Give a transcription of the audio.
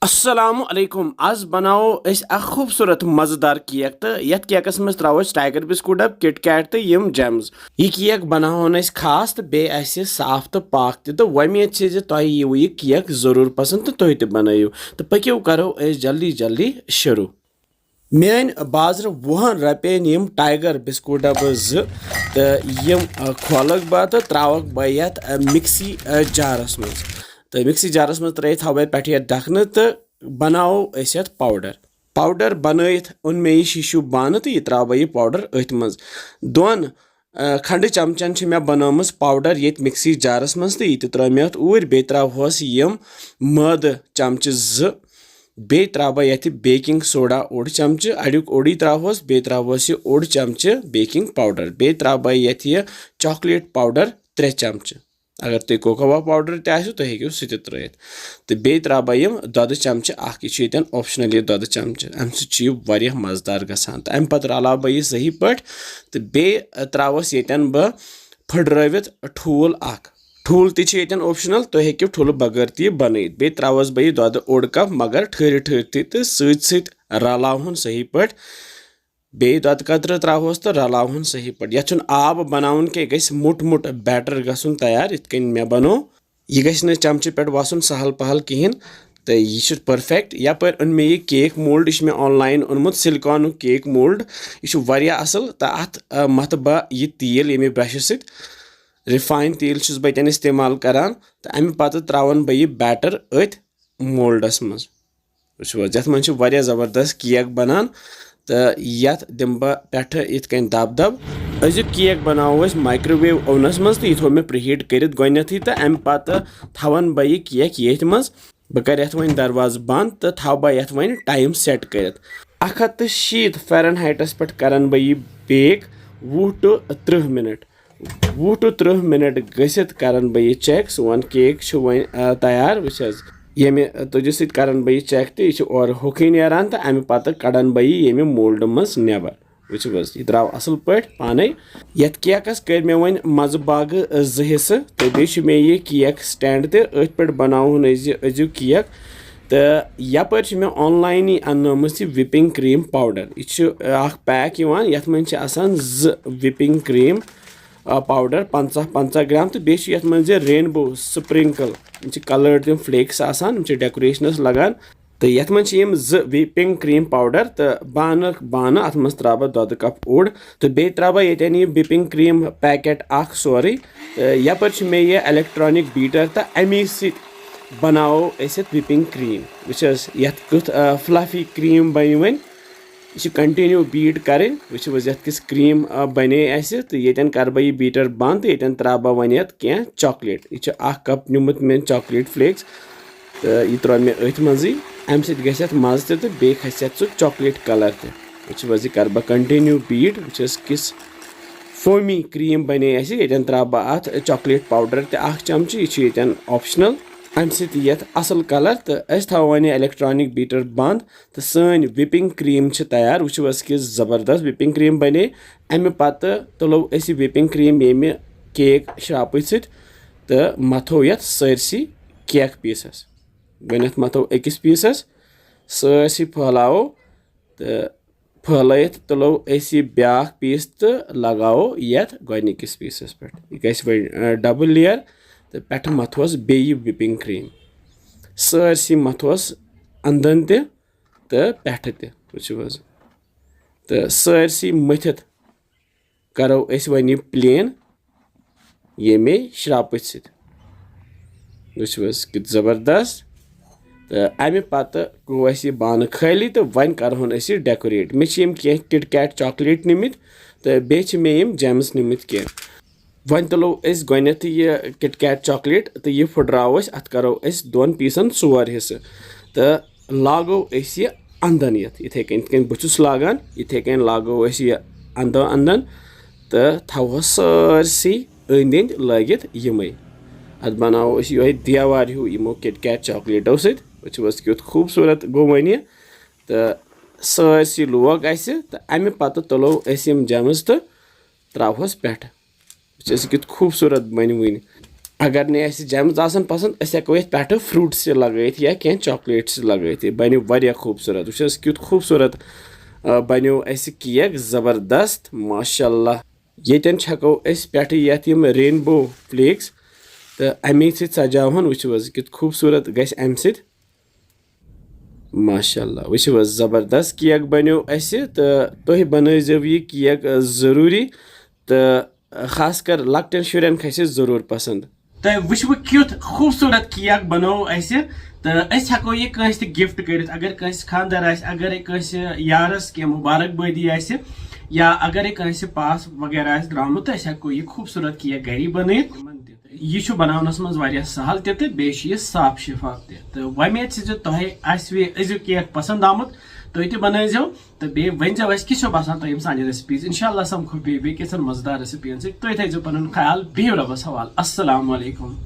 अस्सलामु अलैकुम आज बनाओ खूबसूरत मजेदार केक तो यथ केकस मज त्रो टाइगर बिस्कुट किटकैट तो यम जेम्स यह केक बनाओ खास तो बे साफ तो पाक तो वमेद तुह यू यह केक जरूर पसंद तो तुह ते बनाइयो तो पक्यो करो जल्दी जल्दी शुरू मान बाजार 20 रपेन यम टाइगर बिस्कुट तो यम खोलक बह तो त्रावक बह यथ मिक्सी जारस मज तो मिक्सी जारस मज त्रित थो बह पे ढकन तो बनाओ पाउडर बनत उन मे यह शीशु बान तो यह त्रा बह यह पाउडर अथ मज दोन खंड चमचन मे बनम पाउडर ये मिक्सी जारस मज तो यह त्रा मे अत ऊर बे त्रोस यम मैद चमच बे त्रा बह ये बेकिंग सोडा ओड चमच अड़ुक ओडी त्रोस बे त्रोस यह ओड चमच बेकिंग पाउडर बे त्रा बह ये चॉकलेट पाउडर 3 चमच अगर तुम कोकोआ पाउडर तुम हेको सह त्रित तो बे त्रा बह यम दुध चमच यह ऑप्शनल दुध चमच अम सह मजेदार गसान तो अम पे रलाव बह यह सही पे तो बे त्रोस ये बह फुटरवित ठूल ठूल तन ऑप्शनल तुम हेको ठूल बगैर तह बन बे त्रोस बह दुध ओड कप मगर ठहर तो सत रलावन सही पे बे दुध कतर त्रोस तो रलावन सही पे यह आब बनावन के गस मुट मुट बैटर गसन तैयार इत मे बनो यह गस चमचे पे वसन सहल पहल कहें तो यह परफेक्ट यपर अन मे यह केक मोल्ड यह ऑनलाइन ओनमुत सिलिकॉन केक मोल्ड यह असल तो अत मत बह यह तेल ये ब्रश सत रिफाइन तेल बह इस्तेमाल करान तो अमे पत त्रावन बह यह बैटर अथ मोल्डस मज यथ मन ज़बरदस्त केक बनान तो यथ दिम बह पे इत दब दब अजुक केक बनाओ माइक्रोवेव ओवनस मज तो यह थो मे प्रीहीट कर गोथी तो अमे पत थवन बह यह केक ये मज बह कर वन दरवाज बंद तो थव बह यथ वन टाइम सेट कर 170 फ़ारेनहाइटस पे करन बह यह bake 20 to 30 minute 20 to 30 minute गसित करन बह यह चेक सोन केक वन तैयार वुच ये तुझ सत करन बह चेक तो यह और होखी नान तो अमे पत कड़न बह ये मोल्ड मज नेबर वुच यह द्राव असल पे पाने यथ केकस कर मे वन मज बाग 2 हिस्से तो बे मे यह केक स्टैंड तो अथ पे बनावन अजु केक तो यपर मे ऑनलाइन अन्न विपिंग क्रीम पाउडर यह पैक यथ मन 2 विपिंग क्रीम पाउडर 50 ग्राम तो बे यथ रेनबो स्प्रिंकल कलर्ड तम फ्लेक्स डेकोरेशनस लगान तो यथ मन 2 विपिंग क्रीम पाउडर तो बान अत मज त्रा बह दुध कप ओड तो बे त्रा बह ये विपिंग क्रीम पैकेट सोरे यपर मे यह इलेक्ट्रॉनिक बीटर तो अमी सत बनाओ विपिंग क्रीम वुच यथ कुछ फ्लफी क्रीम बन वन यह कंटिन्यू बीट करें वुच यथ किस क्रीम बने तो ये कर बह यह बीटर बंद तो ये त्रा बह वन कह चॉकलेट यह कप निमुत मे चॉकलेट फ्लेक्स तो यह त्रो मे अथ मजी अम सत मज तो बे खस चॉकलेट कलर तो कर बह कंटिन्यू बीट वुच किस फोमी क्रीम बने ये त्रा बह अत चॉकलेट पाउडर तो चमच यह ऑप्शनल अम सत असल कलर तो थो वन इलेक्ट्रॉनिक बीटर बंद तो सन विपिंग क्रीम तैयार वुचो कि ज़बरदस्त विपिंग क्रीम बने अमे पत तुलो विपिंग क्रीम ये केक श्राप सत तो मथो ये सरसी केक पीसस गथ मथो अकिस पीसस सरसी फैलाओ तो फैलत तुलो ब्या पीस तो लगाओ ये गोनिकिस पीसस पे यह डबल लेयर तो पे मथोस बे विपिंग क्रीम सरसी मथोस अंदन तो पे वुचो तो सरसी मथित करो वन प्लेन ये मे श्राप सत वुचो कि ज़बरदस्त तो अमे पत गो बान खाली तो वन करहोन डेकोरेट मे किटकैट चॉकलेट निमित तो बे मे जेम्स निमित कह वन तुलो गोथ यह किटकैट चॉकलेट तो यह फुटराव अत करो 2 पीसन 4 हिस्से तो लागो यह अंदन ये बुस लागान इथे कन लागो यह अंदन तो थो सरसी अंद अंद लगित यमे अत बनाओ ये देवार हूँ यमो किटकैट चॉकलेटो सो क्युत खूबसूरत गो वन तो सरसी लोग तो अमे पत तुलो जेम्स तो त्रोहस पे कि खूबसूरत बन वन अगर ने जेम्स आसन पसंद अस हेको ये पे फ्रूट्स लगत या कह चॉकलेट्स लगत बनो वारिया खूबसूरत वुच क्युत खूबसूरत बनो केक जबरदस्त माशाल्लाह येतन हेको पे यम रेनबो फ्लेक्स तो अमे सजावन वुचो क्युत खूबसूरत गस अम सत माशाल्लाह वुचो जबरदस्त केक बनो तो तुह बनजो ये केक जरूरी तो खास कर लकटन शुरन खस जरूर पसंद तो वो क्युत खूबसूरत केक बनो तो हेको ये कंस गिफ्ट कर अगर कंस खानदार अगर कंस यारस कह मुबारकबादी या अगर कंस पास वगैरह द्रामुत तो हेको ये खूबसूरत केक घरी बन यह बनानस मज सहल ते साफ शिफाफ तो वमेद तुह अजु केक पसंद आमुत तुम तो बनजो तो बे वनजो किस बसान तुम सान रेसिपीज इंशाल्लाह समखो बे किसन मजेदार रेसिपीन तुम थो पन ख्याल बिहु रबस हवाल अस्सलाम वालेकुम।